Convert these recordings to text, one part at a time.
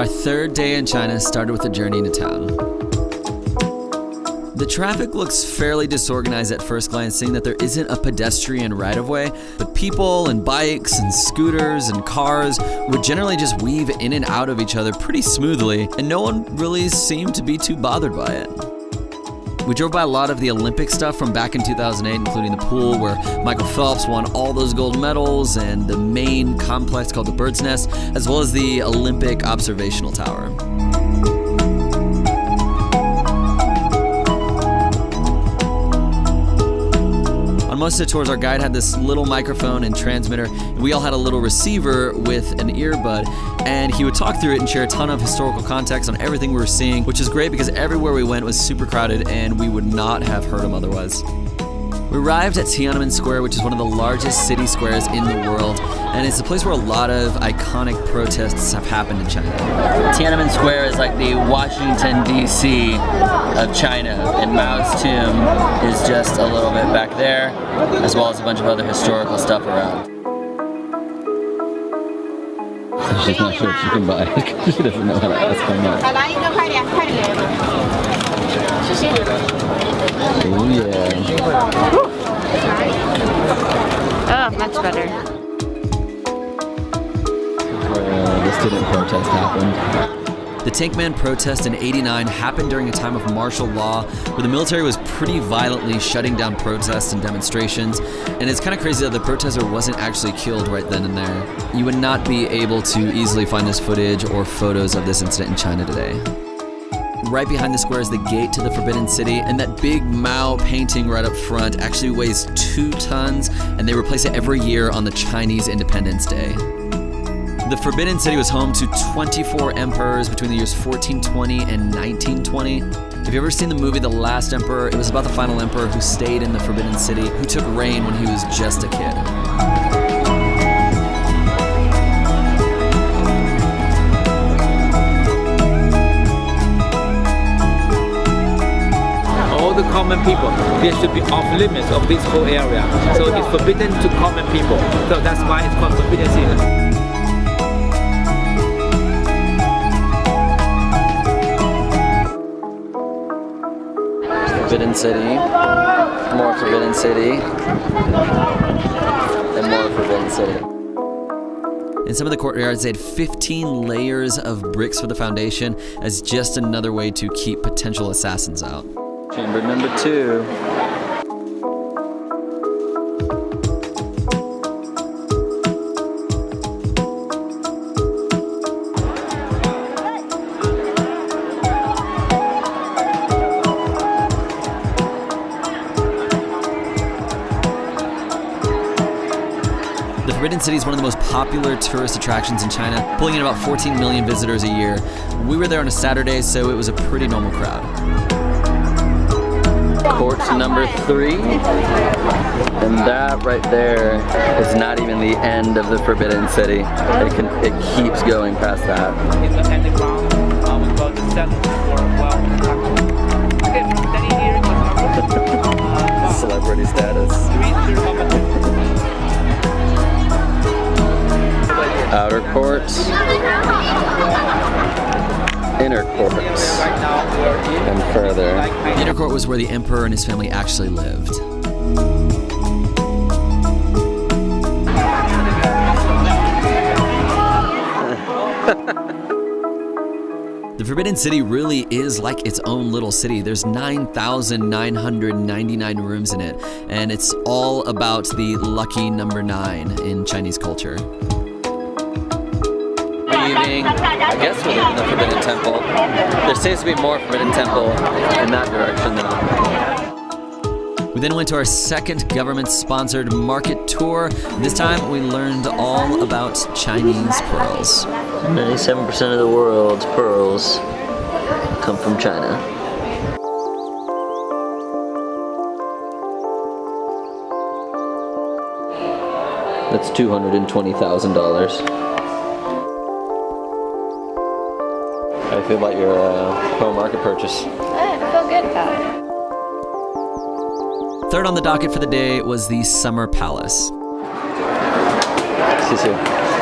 Our third day in China started with a journey into town. The traffic looks fairly disorganized at first glance, seeing that there isn't a pedestrian right-of-way, but people and bikes and scooters and cars would generally just weave in and out of each other pretty smoothly, and no one really seemed to be too bothered by it. We drove by a lot of the Olympic stuff from back in 2008, including the pool where Michael Phelps won all those gold medals, and the main complex called the Bird's Nest, as well as the Olympic Observational Tower. On most of the tours, our guide had this little microphone and transmitter, and we all had a little receiver with an earbud, and he would talk through it and share a ton of historical context on everything we were seeing, which is great because everywhere we went was super crowded and we would not have heard him otherwise. We arrived at Tiananmen Square, which is one of the largest city squares in the world, and it's a place where a lot of iconic protests have happened in China. Tiananmen Square is like the Washington, D.C. of China, and Mao's tomb is just a little bit back there, as well as a bunch of other historical stuff around. She's not sure if she can buy it because she doesn't know how to ask for much. Oh yeah. Oh, much better. Where the student protest happened. The Tiananmen protest in '89 happened during a time of martial law where the military was pretty violently shutting down protests and demonstrations, and it's kind of crazy that the protester wasn't actually killed right then and there. You would not be able to easily find this footage or photos of this incident in China today. Right behind the square is the gate to the Forbidden City, and that big Mao painting right up front actually weighs 2 tons, and they replace it every year on the Chinese Independence Day. The Forbidden City was home to 24 emperors between the years 1420 and 1920. Have you ever seen the movie The Last Emperor? It was about the final emperor who stayed in the Forbidden City, who took reign when he was just a kid. The common people, there should be off limits of this whole area, so it's forbidden to common people, so that's why it's called Forbidden City. Forbidden City, more Forbidden City, and more Forbidden City. In some of the courtyards, they had 15 layers of bricks for the foundation as just another way to keep potential assassins out. Chamber number 2. The Forbidden City is one of the most popular tourist attractions in China, pulling in about 14 million visitors a year. We were there on a Saturday, so it was a pretty normal crowd. Court number 3, and that right there is not even the end of the Forbidden City. It keeps going past that. Celebrity status. Outer courts, inner courts, and further. The inner court was where the emperor and his family actually lived. The Forbidden City really is like its own little city. There's 9,999 rooms in it, and it's all about the lucky number 9 in Chinese culture. Leaving, I guess we're leaving the Forbidden Temple. There seems to be more Forbidden Temple in that direction though. We then went to our second government-sponsored market tour. This time we learned all about Chinese pearls. 97% of the world's pearls come from China. That's $220,000. How do you feel about your pearl market purchase? I feel good about it. Third on the docket for the day was the Summer Palace.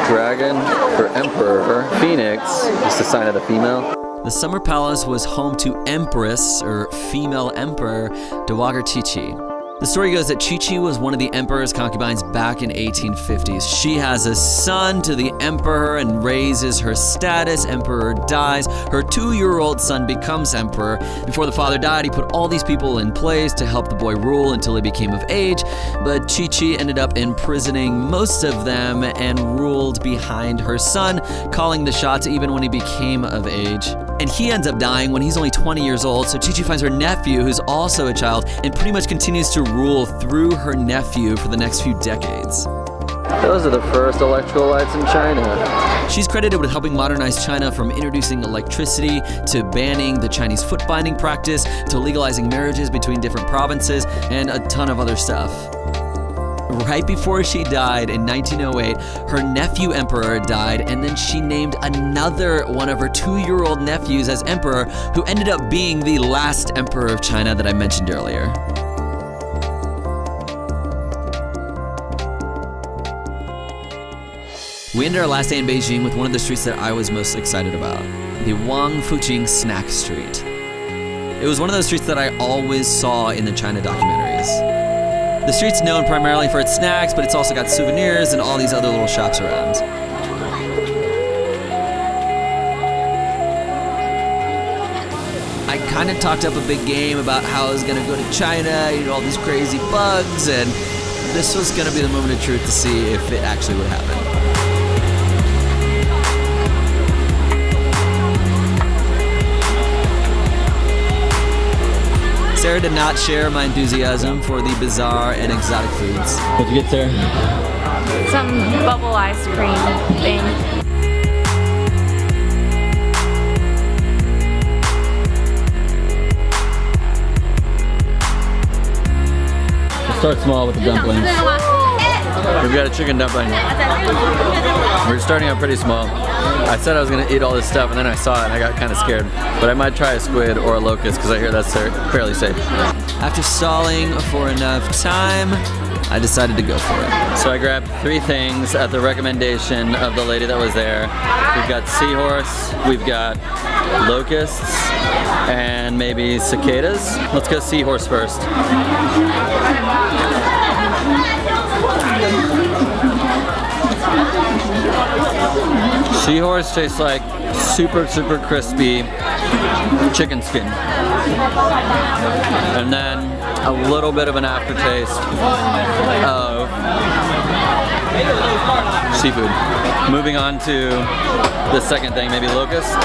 Dragon for emperor. Phoenix, just a sign of the female. The summer palace was home to Empress, or female emperor, Dowager Chi-Chi. The story goes that Chi-Chi was one of the emperor's concubines back in 1850s. She has a son to the emperor and raises her status. Emperor dies. Her 2-year-old son becomes emperor. Before the father died, he put all these people in place to help the boy rule until he became of age. But Chi-Chi ended up imprisoning most of them and ruled behind her son, calling the shots even when he became of age. And he ends up dying when he's only 20 years old, so Chi-Chi finds her nephew, who's also a child, and pretty much continues to rule through her nephew for the next few decades. Those are the first electrolytes in China. She's credited with helping modernize China, from introducing electricity to banning the Chinese foot binding practice to legalizing marriages between different provinces and a ton of other stuff. Right before she died in 1908, her nephew emperor died, and then she named another one of her 2-year-old nephews as emperor, who ended up being the last emperor of China that I mentioned earlier. We ended our last day in Beijing with one of the streets that I was most excited about, the Wangfujing snack street. It was one of those streets that I always saw in the China documentaries. The street's known primarily for its snacks, but it's also got souvenirs and all these other little shops around. I kind of talked up a big game about how I was going to go to China, eat all these crazy bugs, and this was going to be the moment of truth to see if it actually would happen. Sara did not share my enthusiasm for the bizarre and exotic foods. What'd you get, Sara? Some bubble ice cream thing. We'll start small with the dumplings. We've got a chicken dumpling. We're starting out pretty small. I said I was going to eat all this stuff, and then I saw it and I got kind of scared. But I might try a squid or a locust because I hear that's fairly safe. After stalling for enough time, I decided to go for it. So I grabbed 3 things at the recommendation of the lady that was there. We've got seahorse, we've got locusts, and maybe cicadas. Let's go seahorse first. Seahorse tastes like super crispy chicken skin. And then a little bit of an aftertaste of seafood. Moving on to the second thing, maybe locust.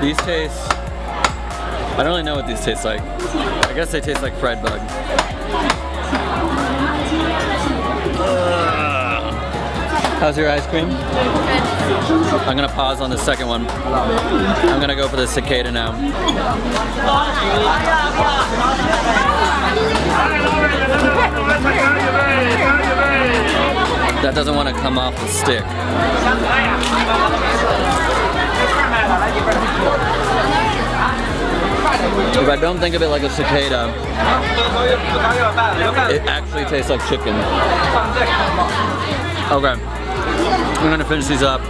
These taste, I don't really know what these taste like. I guess they taste like fried bug. How's your ice cream? I'm gonna pause on the second one. I'm gonna go for the cicada now. That doesn't want to come off the stick. If I don't think of it like a cicada, it actually tastes like chicken. Okay, I'm gonna finish these up,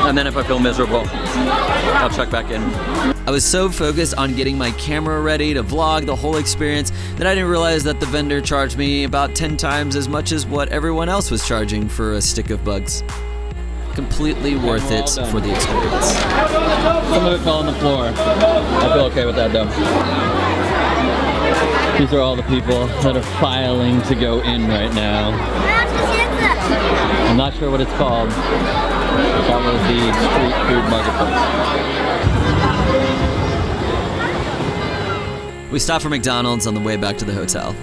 and then if I feel miserable, I'll check back in. I was so focused on getting my camera ready to vlog the whole experience that I didn't realize that the vendor charged me about 10 times as much as what everyone else was charging for a stick of bugs. Completely worth it for the experience. Some of it fell on the floor. I feel okay with that though. These are all the people that are filing to go in right now. I'm not sure what it's called. That was the street food marketplace. We stopped for McDonald's on the way back to the hotel.